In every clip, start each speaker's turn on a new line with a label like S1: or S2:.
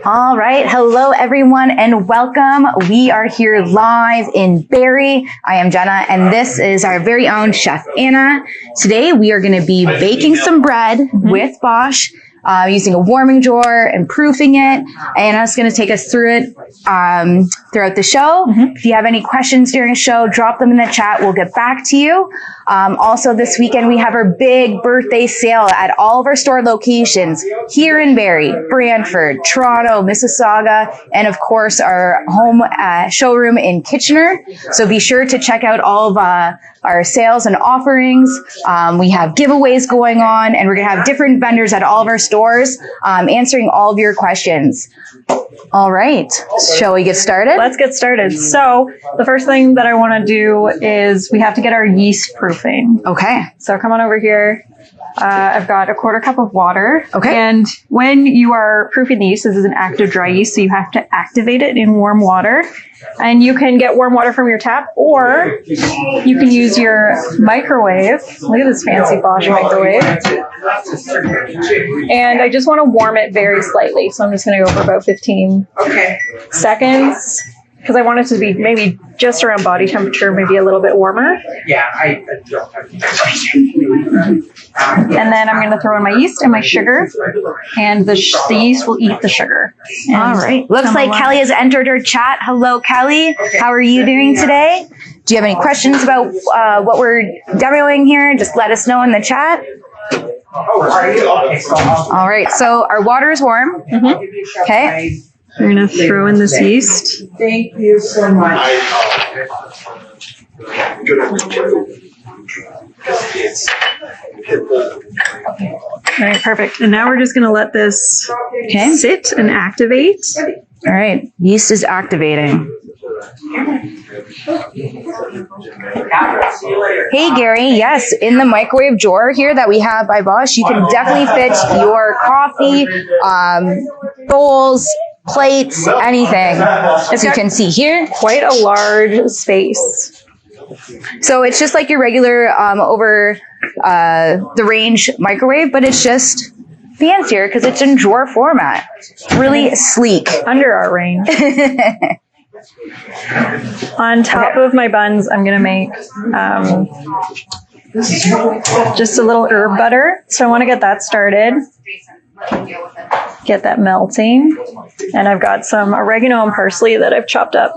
S1: All right. Hello, everyone, and welcome. We are here live in Barrie. I am Jenna, and this is our very own Chef Anna. Today, we are going to be baking some bread with Bosch, using a warming drawer and proofing it. Anna's going to take us through it throughout the show. If you have any questions during the show, drop them in the chat. We'll get back to you. Also, this weekend, we have our big birthday sale at all of our store locations here in Barrie, Brantford, Toronto, Mississauga, and of course, our home showroom in Kitchener. So be sure to check out all of our sales and offerings. We have giveaways going on, and we're going to have different vendors at all of our stores answering all of your questions. All right. Shall we get started?
S2: Let's get started. So the first thing that I want to do is we have to get our yeast proofing.
S1: Okay.
S2: So come on over here. I've got a quarter cup of water.
S1: Okay.
S2: And when you are proofing the yeast, this is an active dry yeast, so you have to activate it in warm water. And you can get warm water from your tap, or you can use your microwave. Look at this fancy Bosch microwave. And I just want to warm it very slightly. So I'm just going to go for about 15 seconds. Because I want it to be maybe just around body temperature, maybe a little bit warmer.
S3: Yeah, I don't have
S2: And then I'm going to throw in my yeast and my sugar, and the yeast will eat the sugar. And
S1: all right. Looks like Kelly has entered her chat. Hello, Kelly. How are you doing today? Do you have any questions about what we're demoing here? Just let us know in the chat. All right. So our water is warm. Okay.
S2: We're going to throw in this yeast.
S3: Thank you so much.
S2: All right, perfect. And now we're just going to let this sit and activate.
S1: All right. Yeast is activating. Hey, Gary. Yes, in the microwave drawer here that we have by Bosch, you can definitely fit your coffee, bowls, plates, anything, as you can see here.
S2: Quite a large space.
S1: So it's just like your regular over the range microwave, but it's just fancier because it's in drawer format. Really sleek.
S2: Under our range. On top of my buns, I'm going to make just a little herb butter. So I want to get that started. Get that melting. And I've got some oregano and parsley that I've chopped up.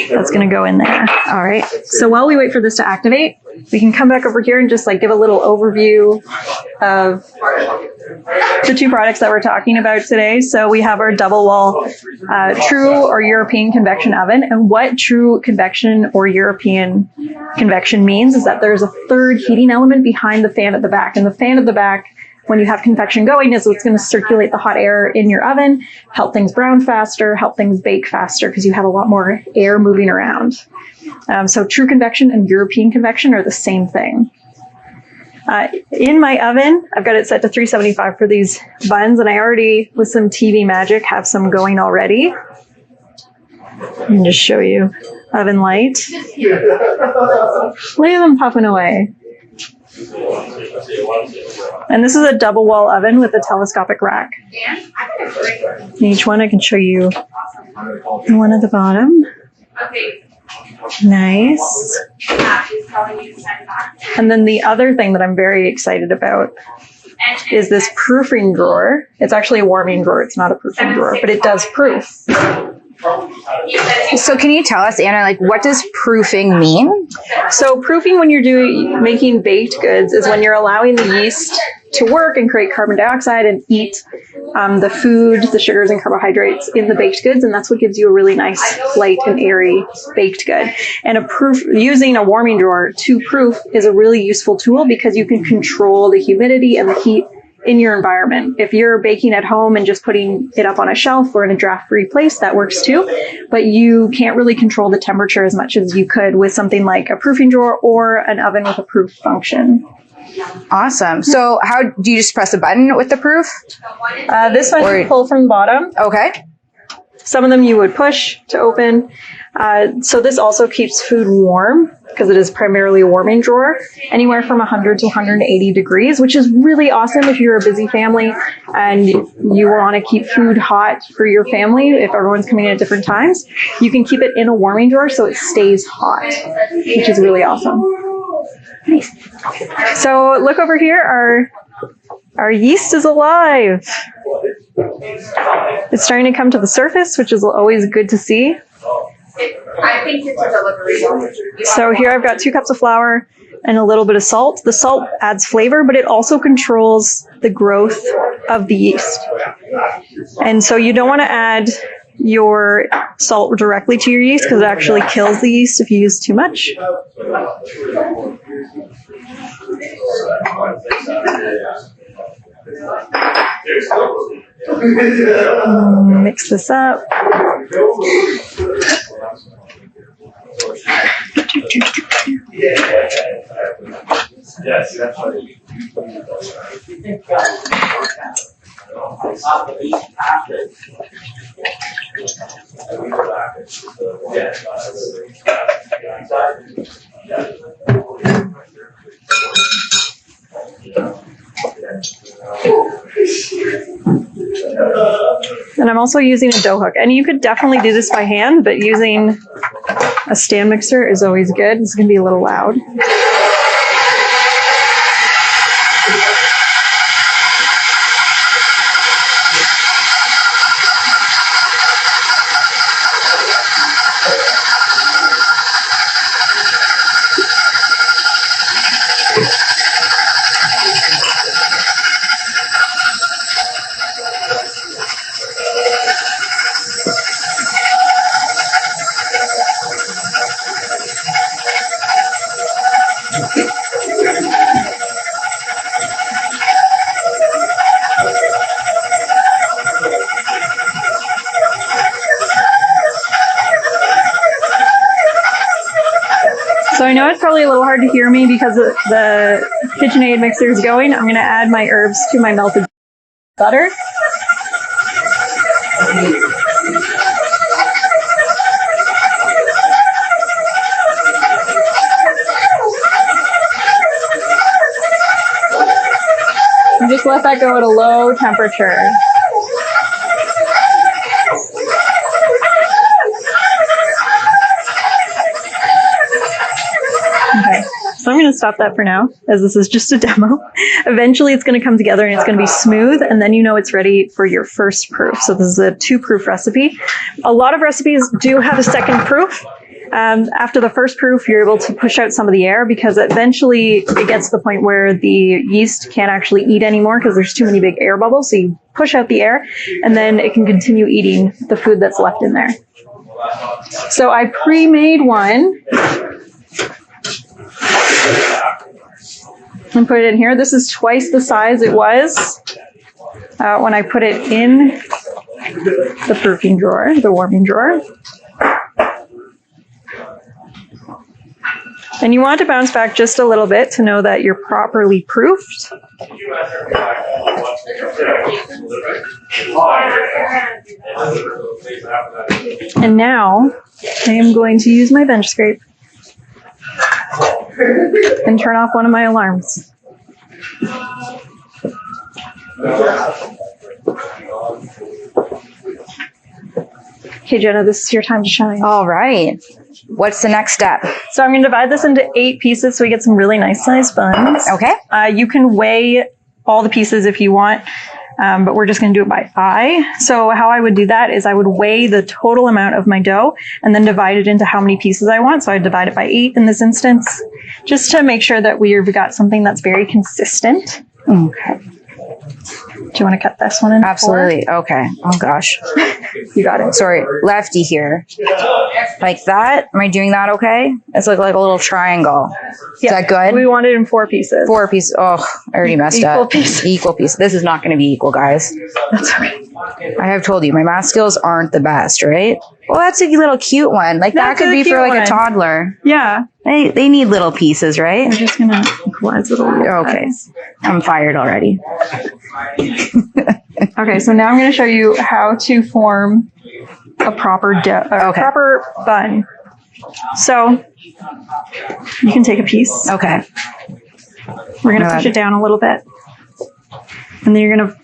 S2: That's going to go in there. All right. So while we wait for this to activate, we can come back over here and just like give a little overview of the two products that we're talking about today. So we have our double wall true or European convection oven. And what true convection or European convection means is that there's a third heating element behind the fan at the back. And the fan at the back, when you have convection going, is what's going to circulate the hot air in your oven, help things brown faster, help things bake faster, because you have a lot more air moving around. So true convection and European convection are the same thing. In my oven, I've got it set to 375 for these buns, and I already, with some TV magic, have some going already. Let me just show you oven light. Look at them puffing away. And this is a double wall oven with a telescopic rack. In each one, I can show you the one at the bottom. Nice. And then the other thing that I'm very excited about is this proofing drawer. It's actually a warming drawer. It's not a proofing drawer, but it does proof.
S1: So can you tell us, Anna, like what does proofing mean?
S2: So proofing when you're making baked goods is when you're allowing the yeast to work and create carbon dioxide and eat the food, the sugars and carbohydrates in the baked goods, and that's what gives you a really nice, light and airy baked good. And using a warming drawer to proof is a really useful tool because you can control the humidity and the heat in your environment. If you're baking at home and just putting it up on a shelf or in a draft-free place, that works too. But you can't really control the temperature as much as you could with something like a proofing drawer or an oven with a proof function.
S1: Awesome. So how do you just press a button with the proof?
S2: This one you pull from the bottom.
S1: Okay.
S2: Some of them you would push to open. So this also keeps food warm because it is primarily a warming drawer, anywhere from 100 to 180 degrees, which is really awesome if you're a busy family and you want to keep food hot for your family. If everyone's coming in at different times, you can keep it in a warming drawer so it stays hot, which is really awesome. Nice. So look over here, our yeast is alive. It's starting to come to the surface, which is always good to see.
S1: I think it's a delivery.
S2: So here I've got 2 cups of flour and a little bit of salt. The salt adds flavor, but it also controls the growth of the yeast. And so you don't want to add your salt directly to your yeast because it actually kills the yeast if you use too much. Mix this up. And I'm also using a dough hook. And you could definitely do this by hand, but using a stand mixer is always good. It's going to be a little loud. So I know it's probably a little hard to hear me because the KitchenAid mixer is going. I'm going to add my herbs to my melted butter. And just let that go at a low temperature. Okay, so I'm going to stop that for now, as this is just a demo. Eventually it's going to come together and it's going to be smooth, and then you know it's ready for your first proof. So this is a 2-proof recipe. A lot of recipes do have a second proof. After the first proof, you're able to push out some of the air because eventually it gets to the point where the yeast can't actually eat anymore because there's too many big air bubbles. So you push out the air and then it can continue eating the food that's left in there. So I pre-made one and put it in here. This is twice the size it was when I put it in the proofing drawer, the warming drawer. And you want to bounce back just a little bit to know that you're properly proofed. And now I am going to use my bench scrape and turn off one of my alarms. Okay, Jenna, this is your time to shine.
S1: All right. What's the next step?
S2: So I'm going to divide this into 8 pieces so we get some really nice sized buns.
S1: Okay.
S2: You can weigh all the pieces if you want, but we're just going to do it by eye. So how I would do that is I would weigh the total amount of my dough and then divide it into how many pieces I want. So I divide it by 8 in this instance, just to make sure that we've got something that's very consistent.
S1: Okay.
S2: Do you want to cut this one in?
S1: Absolutely. Okay. Oh gosh.
S2: You got it.
S1: Sorry, lefty here. Like that? Am I doing that okay? It's like a little triangle. Is that good?
S2: We want it in 4 pieces.
S1: 4 pieces. Oh, I already messed up.
S2: Equal pieces.
S1: Equal piece. This is not going to be equal, guys.
S2: That's okay.
S1: I have told you, my math skills aren't the best, right? Well, that's a little cute one. Like that
S2: That's
S1: could
S2: a
S1: be for
S2: cute
S1: like
S2: one.
S1: a toddler.
S2: Yeah.
S1: They need little pieces, right?
S2: I'm just going to equalize it a little bit.
S1: Okay. I'm fired already.
S2: Okay, so now I'm going to show you how to form a proper
S1: Okay.
S2: proper bun. So you can take a piece.
S1: Okay.
S2: We're going to push it down a little bit. And then you're going to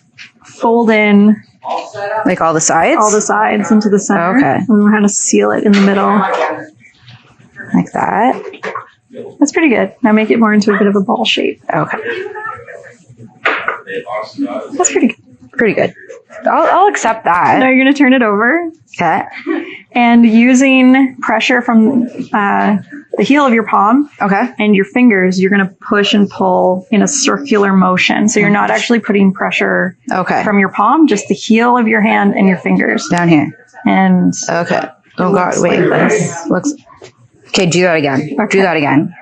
S2: fold in
S1: Like all the sides?
S2: all the sides into the center.
S1: Okay.
S2: And we're going to seal it in the middle.
S1: Like that?
S2: That's pretty good. Now make it more into a bit of a ball shape.
S1: Okay.
S2: That's pretty good.
S1: Pretty good. I'll accept that.
S2: Now you're going to turn it over.
S1: Okay.
S2: And using pressure from the heel of your palm
S1: Okay.
S2: and your fingers, you're going to push and pull in a circular motion. So you're not actually putting pressure
S1: Okay.
S2: from your palm, just the heel of your hand and your fingers.
S1: Down here.
S2: And
S1: Okay. Oh God,
S2: looks
S1: wait.
S2: like this.
S1: Looks. Okay, do that again.
S2: Okay.
S1: Do that again.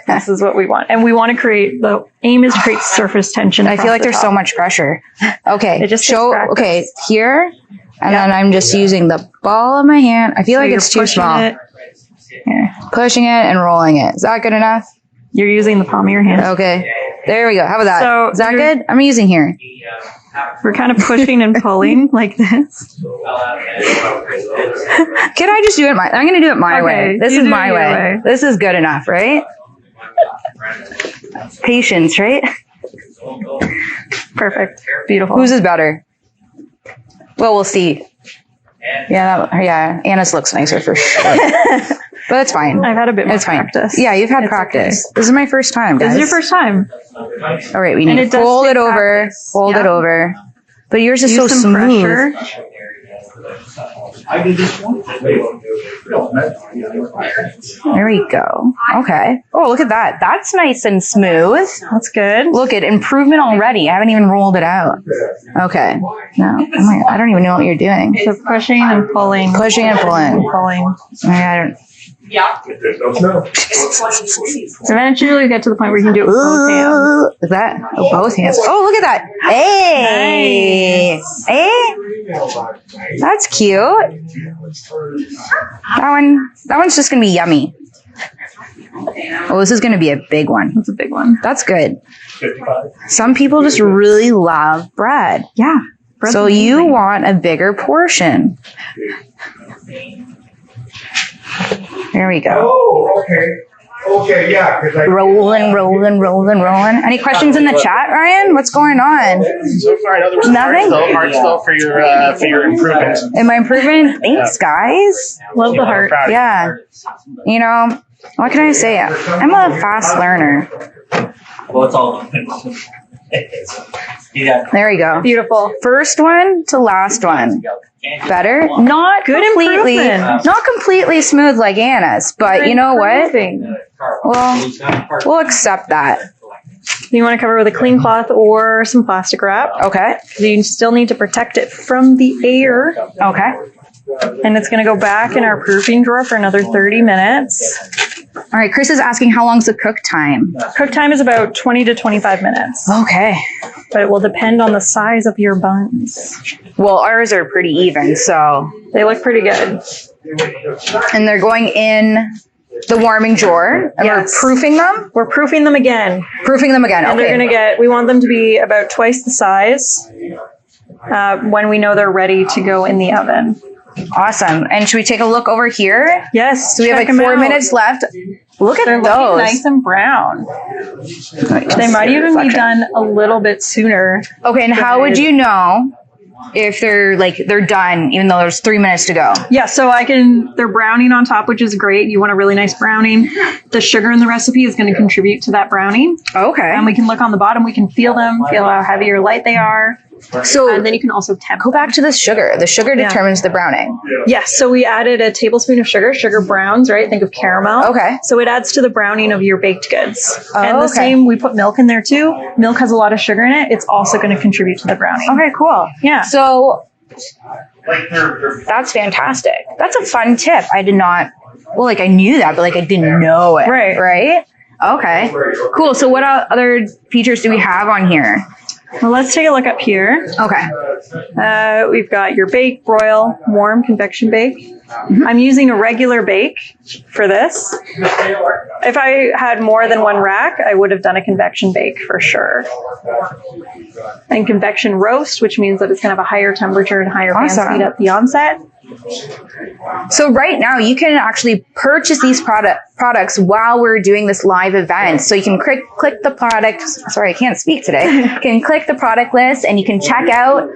S2: This is what we want. And we want to create, the aim is to create surface tension.
S1: I feel like there's so much pressure. Okay.
S2: It just
S1: show.
S2: takes practice.
S1: Okay, here, and
S2: Yeah.
S1: then I'm just using the ball of my hand. I feel like
S2: you're
S1: it's too
S2: pushing
S1: small.
S2: it. Here.
S1: Pushing it and rolling it. Is that good enough?
S2: You're using the palm of your hand.
S1: Okay. There we go. How about that?
S2: So
S1: Is that
S2: you're-
S1: good? I'm using here.
S2: We're kind of pushing and pulling like this.
S1: Can I just do it I'm going to do it my
S2: Okay,
S1: way. This
S2: you
S1: is
S2: do it
S1: my
S2: your
S1: way.
S2: way.
S1: This is good enough, right? Patience, right?
S2: Perfect. Beautiful.
S1: Whose is better? Well, we'll see. Yeah, Anna's looks nicer for sure. But it's fine.
S2: I've had a bit more
S1: It's fine.
S2: practice.
S1: Yeah, you've had
S2: It's
S1: practice. This is my first time, guys.
S2: This is your first time.
S1: All right, we
S2: And
S1: need
S2: it
S1: to
S2: does
S1: fold
S2: take
S1: it over.
S2: practice.
S1: Fold it
S2: Yeah.
S1: over. But yours is
S2: Use
S1: so
S2: some
S1: smooth.
S2: pressure.
S3: I did this one.
S1: There we go. Okay. Oh, look at that. That's nice and smooth.
S2: That's good.
S1: Look at improvement already. I haven't even rolled it out. Okay. No. Oh my, I don't even know what you're doing.
S2: So pushing and pulling.
S1: Pushing and pulling.
S2: Pulling.
S1: I don't.
S3: There's no snow.
S2: Eventually we get to the point where you can do it with both hands.
S1: Look at that. Oh, both hands. Oh, look at that. Hey.
S2: Nice.
S1: Hey. That's cute. That one's just gonna be yummy. Oh, this is gonna be a big one.
S2: That's a big one.
S1: That's good.
S3: 55.
S1: Some people just really love bread.
S2: Yeah. Bread's
S1: So you
S2: amazing.
S1: want a bigger portion. There we go.
S3: Oh, okay. Okay, yeah, because I.
S1: Rolling. Any questions in the chat, Ryan? What's going on?
S4: So far, no, there's
S1: Nothing?
S4: heart still for your improvement.
S1: Am I improving? Thanks, guys.
S2: Love the heart.
S4: Proud of you.
S1: Yeah. You know, what can I say? I'm a fast learner.
S5: Well, it's all. Yeah.
S1: There we go.
S2: Beautiful.
S1: First one to last one. Better? Not
S2: Good
S1: completely,
S2: improvement.
S1: not completely smooth like Anna's, but you know what?
S2: Improving.
S1: Well, we'll accept that.
S2: You want to cover with a clean cloth or some plastic wrap.
S1: Okay.
S2: You still need to protect it from the air.
S1: Okay.
S2: And it's going to go back in our proofing drawer for another 30 minutes.
S1: All right. Chris is asking how long's the cook time?
S2: Cook time is about 20 to 25 minutes,
S1: Okay.
S2: but it will depend on the size of your buns.
S1: Well, ours are pretty even, so.
S2: They look pretty good.
S1: And they're going in the warming drawer, and
S2: Yes.
S1: we're proofing them?
S2: We're proofing them again.
S1: Proofing them again.
S2: And
S1: Okay.
S2: they're going to we want them to be about twice the size when we know they're ready to go in the oven.
S1: Awesome. And should we take a look over here?
S2: Yes.
S1: So we have
S2: check
S1: like 4
S2: them out.
S1: minutes left. Look at
S2: They're looking
S1: those.
S2: nice and brown. They might even be done a little bit sooner.
S1: Okay, and how would you know if they're done, even though there's 3 minutes to go?
S2: Yeah, so they're browning on top, which is great. You want a really nice browning. The sugar in the recipe is going to contribute to that browning.
S1: Okay.
S2: And we can look on the bottom, we can feel them, feel how heavy or light they are.
S1: So
S2: And then you can also temp.
S1: go back to the sugar. The sugar
S2: Yeah.
S1: determines the browning.
S2: Yes, so we added a tablespoon of sugar. Sugar browns, right? Think of caramel.
S1: Okay.
S2: So it adds to the browning of your baked goods.
S1: Oh,
S2: And the
S1: okay.
S2: same, we put milk in there too. Milk has a lot of sugar in it. It's also going to contribute to the browning.
S1: Okay, cool.
S2: Yeah.
S1: So that's fantastic. That's a fun tip. I did not, well, like I knew that, but like I didn't know it.
S2: Right.
S1: Right? Okay. Cool. So what other features do we have on here?
S2: Well, let's take a look up here.
S1: Okay.
S2: We've got your bake, broil, warm, convection bake.
S1: Mm-hmm.
S2: I'm using a regular bake for this. If I had more than one rack, I would have done a convection bake for sure. And convection roast, which means that it's going to have a higher temperature and higher fan
S1: Awesome.
S2: speed at the onset.
S1: So right now you can actually purchase these products while we're doing this live event. So you can click the product. Sorry, I can't speak today. You can click the product list and you can check out.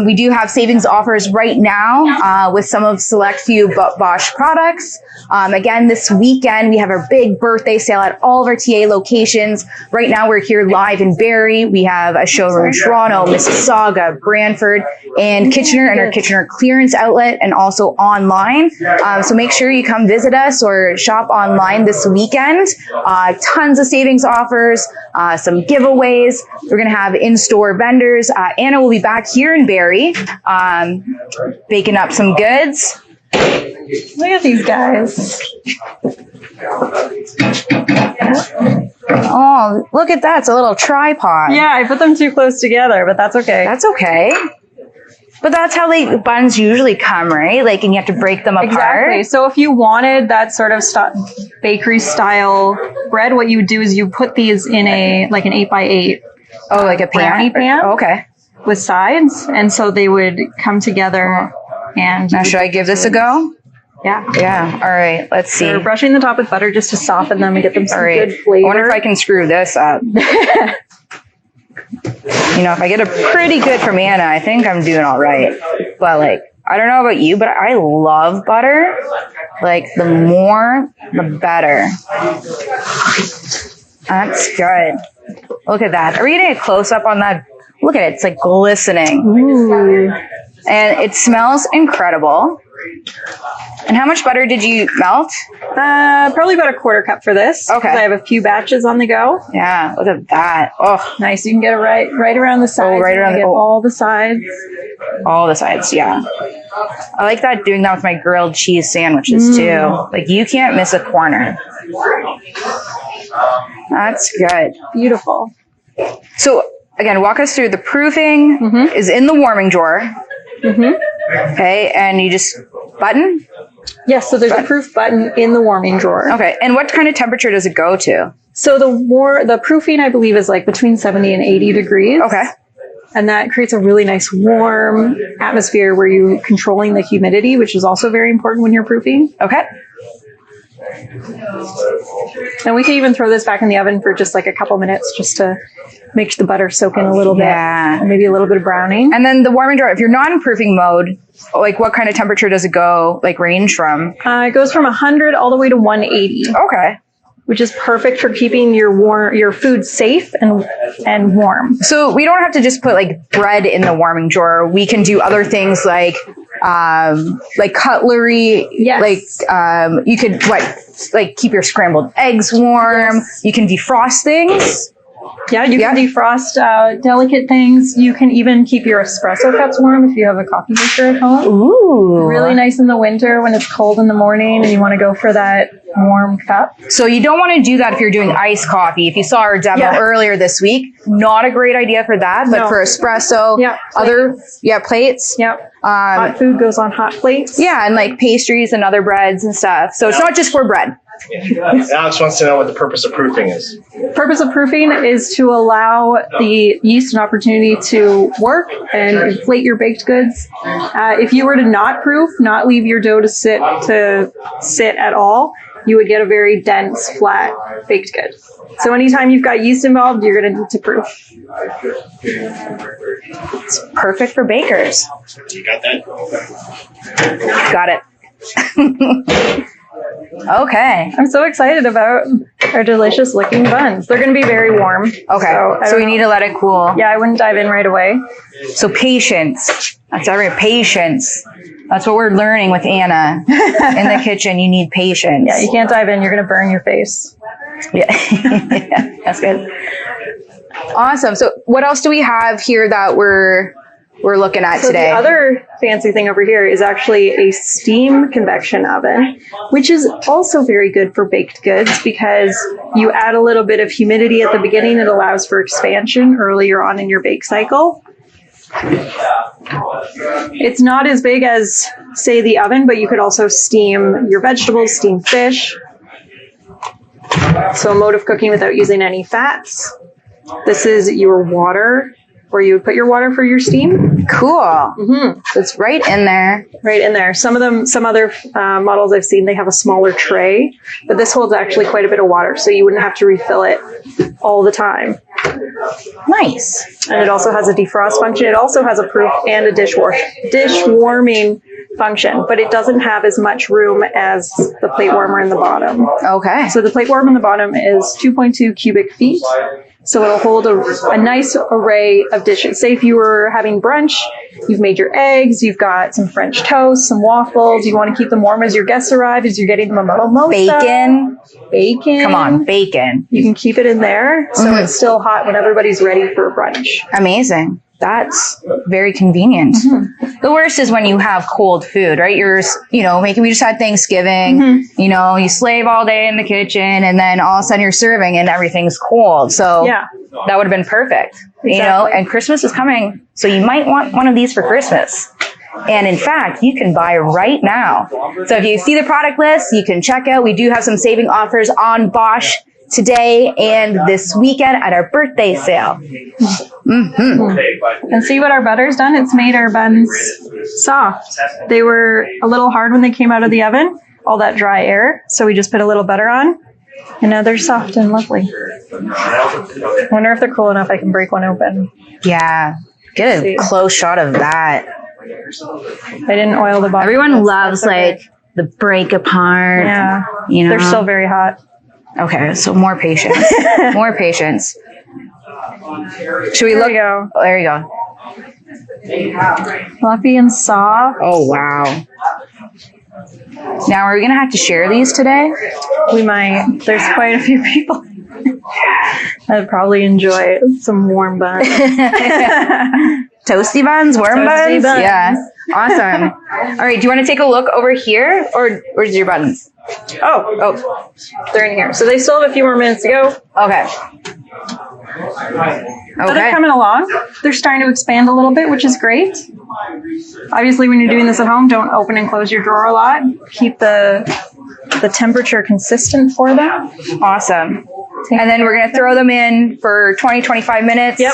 S1: We do have savings offers right now with some of select few Bosch products. Again, this weekend we have our big birthday sale at all of our TA locations. Right now we're here live in Barrie. We have a showroom in Toronto, Mississauga, Brantford, and Kitchener, and our Kitchener clearance outlet, and also online. So make sure you come visit us or shop online this weekend. Tons of savings offers, some giveaways. We're going to have in-store vendors. Anna will be back here in Barrie, baking up some goods.
S2: Look at these guys.
S1: Oh, look at that. It's a little tripod.
S2: Yeah, I put them too close together, but that's okay.
S1: That's okay. But that's how buns usually come, right? Like, and you have to break them apart.
S2: Exactly. So if you wanted that sort of bakery style bread, what you would do is you put these in an 8x8.
S1: Oh, like a
S2: brownie pan.
S1: Oh, okay.
S2: With sides, and so they would come together. And
S1: now, should I give this a go?
S2: Yeah.
S1: Yeah. All right. Let's see.
S2: So we're brushing the top with butter just to soften them and get them some good flavor.
S1: I wonder if I can screw this up. You know, if I get a pretty good from Anna, I think I'm doing all right. But like, I don't know about you, but I love butter. Like, the more, the better. That's good. Look at that. Are we getting a close up on that? Look at it. It's like glistening.
S2: Ooh.
S1: And it smells incredible. And how much butter did you melt?
S2: Probably about a quarter cup for this.
S1: Okay.
S2: I have a few batches on the go.
S1: Yeah, look at that. Oh,
S2: nice. You can get it right around the sides.
S1: Oh, right around
S2: all the sides.
S1: All the sides, yeah. I like that, doing that with my grilled cheese sandwiches too. Like, you can't miss a corner. That's good.
S2: Beautiful.
S1: So again, walk us through the proofing is in the warming drawer. Okay, and you just button?
S2: Yes, so there's a proof button in the warming drawer.
S1: Okay, and what kind of temperature does it go to?
S2: So the proofing, I believe, is like between 70 and 80 degrees.
S1: Okay.
S2: And that creates a really nice warm atmosphere where you're controlling the humidity, which is also very important when you're proofing.
S1: Okay.
S2: And we can even throw this back in the oven for just like a couple minutes just to make the butter soak in a little bit.
S1: Yeah.
S2: And maybe a little bit of browning.
S1: And then the warming drawer, if you're not in proofing mode, like, what kind of temperature does it go, like, range from?
S2: It goes from 100 all the way to 180.
S1: Okay.
S2: Which is perfect for keeping your food safe and warm.
S1: So we don't have to just put like bread in the warming drawer. We can do other things like cutlery.
S2: Yes.
S1: Like you could keep your scrambled eggs warm.
S2: Yes.
S1: You can defrost things.
S2: Yeah, you can defrost delicate things. You can even keep your espresso cups warm if you have a coffee maker at home.
S1: Ooh.
S2: Really nice in the winter when it's cold in the morning and you want to go for that warm cup.
S1: So you don't want to do that if you're doing iced coffee. If you saw our demo earlier this week, not a great idea for that, but for espresso, plates.
S2: Yep. Hot food goes on hot plates.
S1: Yeah, and like pastries and other breads and stuff. So it's not just for bread.
S4: Alex wants to know what the purpose of proofing is.
S2: Purpose of proofing is to allow the yeast an opportunity to work and inflate your baked goods. If you were to not proof, not leave your dough to sit at all, you would get a very dense, flat baked good. So anytime you've got yeast involved, you're going to need to proof.
S1: It's perfect for bakers.
S4: You got that?
S1: Got it. Okay.
S2: I'm so excited about our delicious looking buns. They're going to be very warm.
S1: Okay. So we need to let it cool.
S2: Yeah, I wouldn't dive in right away.
S1: So patience. That's every patience. That's what we're learning with Anna. In the kitchen, you need patience.
S2: Yeah, you can't dive in. You're going to burn your face.
S1: Yeah. Yeah, that's good. Awesome. So what else do we have here that we're looking at today?
S2: The other fancy thing over here is actually a steam convection oven, which is also very good for baked goods because you add a little bit of humidity at the beginning. It allows for expansion earlier on in your bake cycle. It's not as big as, say, the oven, but you could also steam your vegetables, steam fish. So a mode of cooking without using any fats. This is your water where you would put your water for your steam.
S1: Cool.
S2: Mm-hmm.
S1: So it's right in there.
S2: Right in there. Some other models I've seen, they have a smaller tray, but this holds actually quite a bit of water, so you wouldn't have to refill it all the time.
S1: Nice.
S2: And it also has a defrost function. It also has a proof and a dish warming function, but it doesn't have as much room as the plate warmer in the bottom.
S1: Okay.
S2: So the plate warmer in the bottom is 2.2 cubic feet. So it'll hold a nice array of dishes. Say if you were having brunch, you've made your eggs, you've got some French toast, some waffles, you want to keep them warm as your guests arrive, as you're getting them a mimosa. Bacon.
S1: Come on, bacon.
S2: You can keep it in there so it's still hot when everybody's ready for brunch.
S1: Amazing. That's very convenient. The worst is when you have cold food, right? We just had Thanksgiving, you slave all day in the kitchen and then all of a sudden you're serving and everything's cold. So that would have been perfect, and Christmas is coming. So you might want one of these for Christmas. And in fact, you can buy right now. So if you see the product list, you can check out. We do have some saving offers on Bosch today and this weekend at our birthday sale.
S2: And see what our butter's done? It's made our buns soft. They were a little hard when they came out of the oven, all that dry air. So we just put a little butter on, and now they're soft and lovely. I wonder if they're cool enough I can break one open.
S1: Yeah, get a close shot of that.
S2: I didn't oil the bottom.
S1: Everyone loves the break apart.
S2: Yeah,
S1: They're
S2: still very hot.
S1: Okay, so more patience. More patience. Should we look?
S2: Go.
S1: Oh, there you go.
S2: Fluffy and soft.
S1: Oh, wow. Now, are we going to have to share these today?
S2: We might. There's quite a few people. I'd probably enjoy some warm buns.
S1: Toasty buns? Warm buns? Yeah. Awesome. All right, do you want to take a look over here? Or where's your buttons?
S2: Oh, they're in here. So they still have a few more minutes to go.
S1: Okay.
S2: But they're coming along. They're starting to expand a little bit, which is great. Obviously, when you're doing this at home, don't open and close your drawer a lot. Keep the temperature consistent for them.
S1: Awesome. And then we're going to throw them in for 20, 25 minutes.
S2: Yep.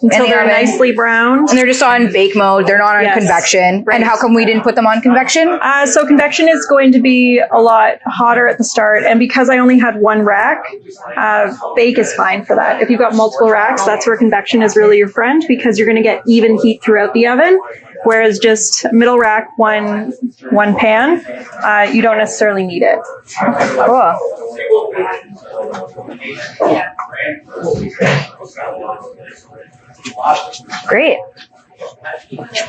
S2: Until they're nicely browned.
S1: And they're just on bake mode. They're not on convection. Right. And how come we didn't put them on convection?
S2: So convection is going to be a lot hotter at the start. And because I only had one rack, bake is fine for that. If you've got multiple racks, that's where convection is really your friend, because you're going to get even heat throughout the oven. Whereas just middle rack, one pan, you don't necessarily need it.
S1: Cool. Great.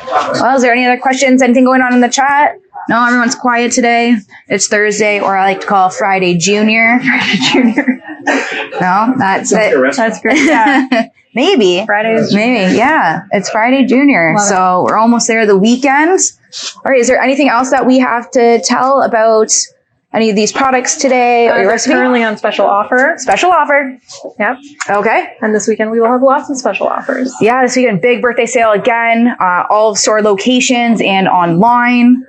S1: Well, is there any other questions? Anything going on in the chat? No, everyone's quiet today. It's Thursday, or I like to call Friday Junior.
S2: Friday Junior.
S1: No, that's it.
S2: That's great. Yeah.
S1: Maybe.
S2: Fridays.
S1: Maybe. Yeah. It's Friday Junior. So we're almost there. The weekend. All right. Is there anything else that we have to tell about any of these products today or your recipe?
S2: Currently on special offer.
S1: Special offer.
S2: Yep.
S1: Okay.
S2: And this weekend we will have lots of special offers.
S1: Yeah, this weekend, big birthday sale again. All store locations and online.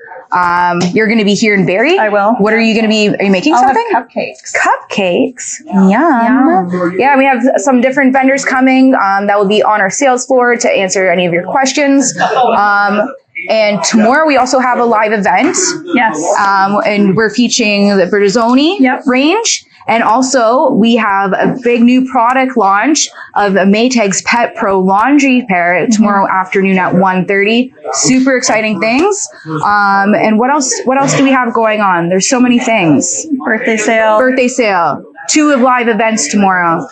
S1: You're going to be here in Barrie.
S2: I will.
S1: What are you going to be? Are you making something?
S2: Have cupcakes.
S1: Cupcakes. Yum. Yeah, we have some different vendors coming that will be on our sales floor to answer any of your questions. And tomorrow we also have a live event.
S2: Yes.
S1: And we're featuring the Bertazzoni range. And also we have a big new product launch of a Maytag's Pet Pro laundry pair tomorrow afternoon at 1:30. Super exciting things. And what else do we have going on? There's so many things.
S2: Birthday sale. 2 live events tomorrow.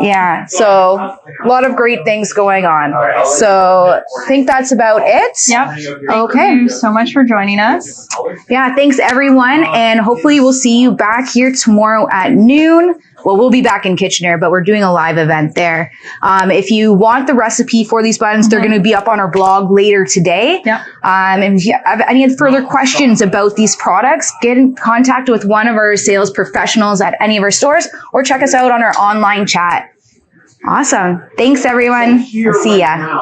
S1: Yeah, so a lot of great things going on. So I think that's about it.
S2: Yep.
S1: Okay.
S2: Thank you so much for joining us.
S1: Yeah, thanks everyone. And hopefully we'll see you back here tomorrow at noon. Well, we'll be back in Kitchener, but we're doing a live event there. If you want the recipe for these buns, they're going to be up on our blog later today.
S2: Yep.
S1: And if you have any further questions about these products, get in contact with one of our sales professionals at any of our stores or check us out on our online chat. Awesome. Thanks, everyone. We'll see ya.